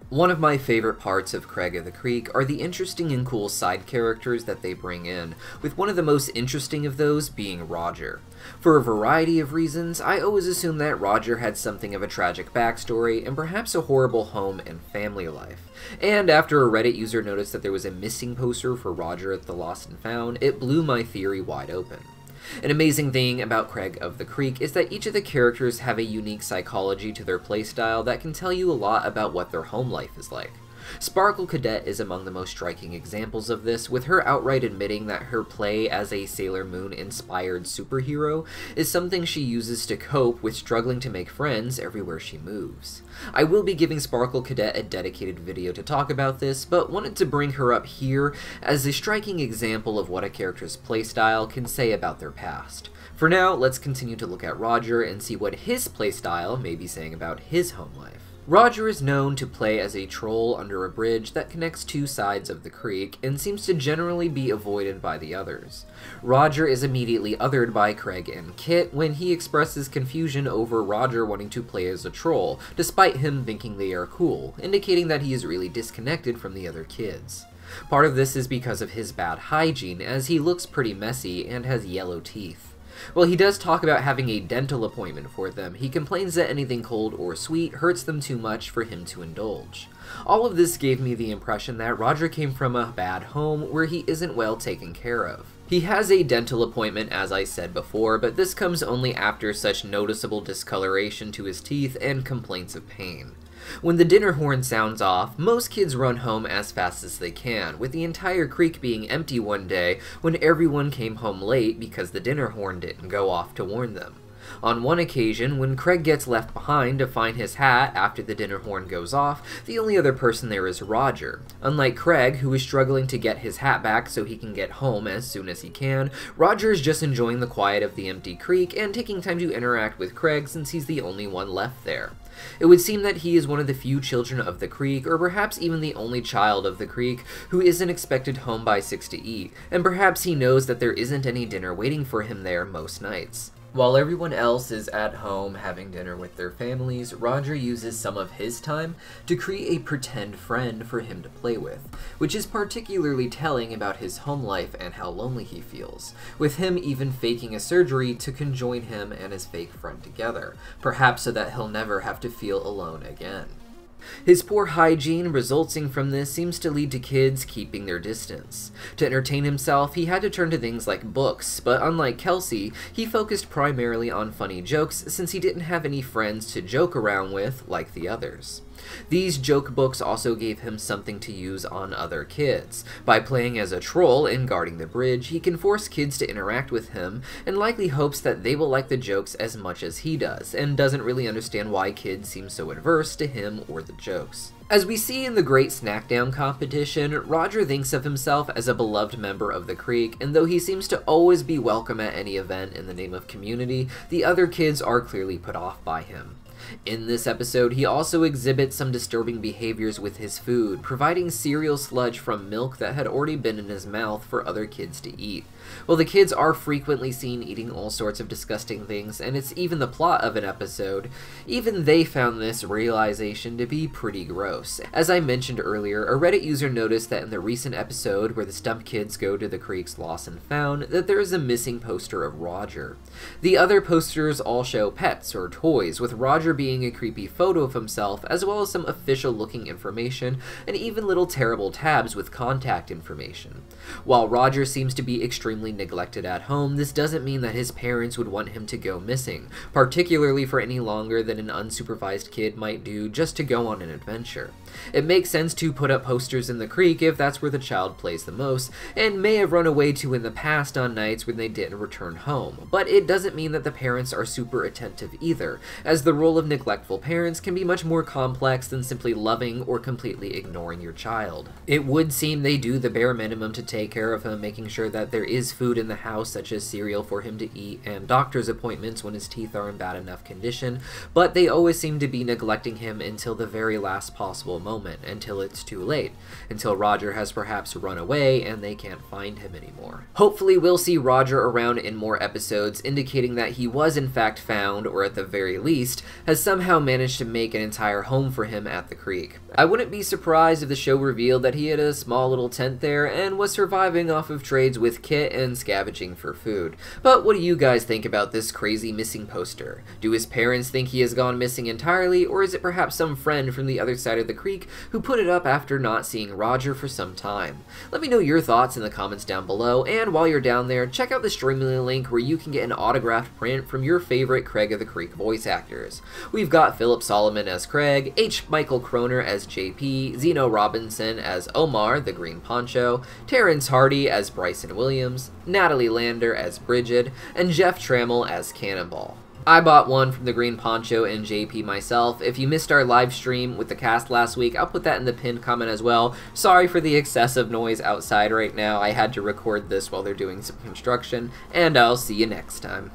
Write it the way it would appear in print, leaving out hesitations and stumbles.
One of my favorite parts of Craig of the Creek are the interesting and cool side characters that they bring in, with one of the most interesting of those being Roger. For a variety of reasons, I always assumed that Roger had something of a tragic backstory and perhaps a horrible home and family life. And after a Reddit user noticed that there was a missing poster for Roger at the Lost and Found, it blew my theory wide open. An amazing thing about Craig of the Creek is that each of the characters have a unique psychology to their playstyle that can tell you a lot about what their home life is like. Sparkle Cadet is among the most striking examples of this, with her outright admitting that her play as a Sailor Moon-inspired superhero is something she uses to cope with struggling to make friends everywhere she moves. I will be giving Sparkle Cadet a dedicated video to talk about this, but wanted to bring her up here as a striking example of what a character's playstyle can say about their past. For now, let's continue to look at Roger and see what his playstyle may be saying about his home life. Roger is known to play as a troll under a bridge that connects two sides of the creek and seems to generally be avoided by the others. Roger is immediately othered by Craig and Kit when he expresses confusion over Roger wanting to play as a troll, despite him thinking they are cool, indicating that he is really disconnected from the other kids. Part of this is because of his bad hygiene, as he looks pretty messy and has yellow teeth. While he does talk about having a dental appointment for them, he complains that anything cold or sweet hurts them too much for him to indulge. All of this gave me the impression that Roger came from a bad home where he isn't well taken care of. He has a dental appointment, as I said before, but this comes only after such noticeable discoloration to his teeth and complaints of pain. When the dinner horn sounds off, most kids run home as fast as they can, with the entire creek being empty one day when everyone came home late because the dinner horn didn't go off to warn them. On one occasion, when Craig gets left behind to find his hat after the dinner horn goes off, the only other person there is Roger. Unlike Craig, who is struggling to get his hat back so he can get home as soon as he can, Roger is just enjoying the quiet of the empty creek and taking time to interact with Craig since he's the only one left there. It would seem that he is one of the few children of the creek, or perhaps even the only child of the creek, who isn't expected home by 6 to eat, and perhaps he knows that there isn't any dinner waiting for him there most nights. While everyone else is at home having dinner with their families, Roger uses some of his time to create a pretend friend for him to play with, which is particularly telling about his home life and how lonely he feels, with him even faking a surgery to conjoin him and his fake friend together, perhaps so that he'll never have to feel alone again. His poor hygiene resulting from this seems to lead to kids keeping their distance. To entertain himself, he had to turn to things like books, but unlike Kelsey, he focused primarily on funny jokes since he didn't have any friends to joke around with like the others. These joke books also gave him something to use on other kids. By playing as a troll and guarding the bridge, he can force kids to interact with him, and likely hopes that they will like the jokes as much as he does, and doesn't really understand why kids seem so adverse to him or the jokes. As we see in the Great Snackdown competition, Roger thinks of himself as a beloved member of the creek, and though he seems to always be welcome at any event in the name of community, the other kids are clearly put off by him. In this episode, he also exhibits some disturbing behaviors with his food, providing cereal sludge from milk that had already been in his mouth for other kids to eat. While the kids are frequently seen eating all sorts of disgusting things, and it's even the plot of an episode, even they found this realization to be pretty gross. As I mentioned earlier, a Reddit user noticed that in the recent episode where the Stump Kids go to the creek's Lost and Found, that there is a missing poster of Roger. The other posters all show pets or toys, with Roger being a creepy photo of himself, as well as some official-looking information, and even little terrible tabs with contact information. While Roger seems to be extremely neglected at home, this doesn't mean that his parents would want him to go missing, particularly for any longer than an unsupervised kid might do just to go on an adventure. It makes sense to put up posters in the creek if that's where the child plays the most, and may have run away to in the past on nights when they didn't return home, but it doesn't mean that the parents are super attentive either, as the role of neglectful parents can be much more complex than simply loving or completely ignoring your child. It would seem they do the bare minimum to take care of him, making sure that there is food in the house such as cereal for him to eat and doctor's appointments when his teeth are in bad enough condition, but they always seem to be neglecting him until the very last possible moment, until it's too late, until Roger has perhaps run away and they can't find him anymore. Hopefully we'll see Roger around in more episodes, indicating that he was in fact found, or at the very least, has has somehow managed to make an entire home for him at the creek. I wouldn't be surprised if the show revealed that he had a small little tent there and was surviving off of trades with Kit and scavenging for food. But what do you guys think about this crazy missing poster? Do his parents think he has gone missing entirely, or is it perhaps some friend from the other side of the creek who put it up after not seeing Roger for some time? Let me know your thoughts in the comments down below, and while you're down there, check out the Streamlabs link where you can get an autographed print from your favorite Craig of the Creek voice actors. We've got Philip Solomon as Craig, H. Michael Kroner as JP, Zeno Robinson as Omar, the Green Poncho, Terrence Hardy as Bryson Williams, Natalie Lander as Bridget, and Jeff Trammell as Cannonball. I bought one from the Green Poncho and JP myself. If you missed our live stream with the cast last week, I'll put that in the pinned comment as well. Sorry for the excessive noise outside right now. I had to record this while they're doing some construction, and I'll see you next time.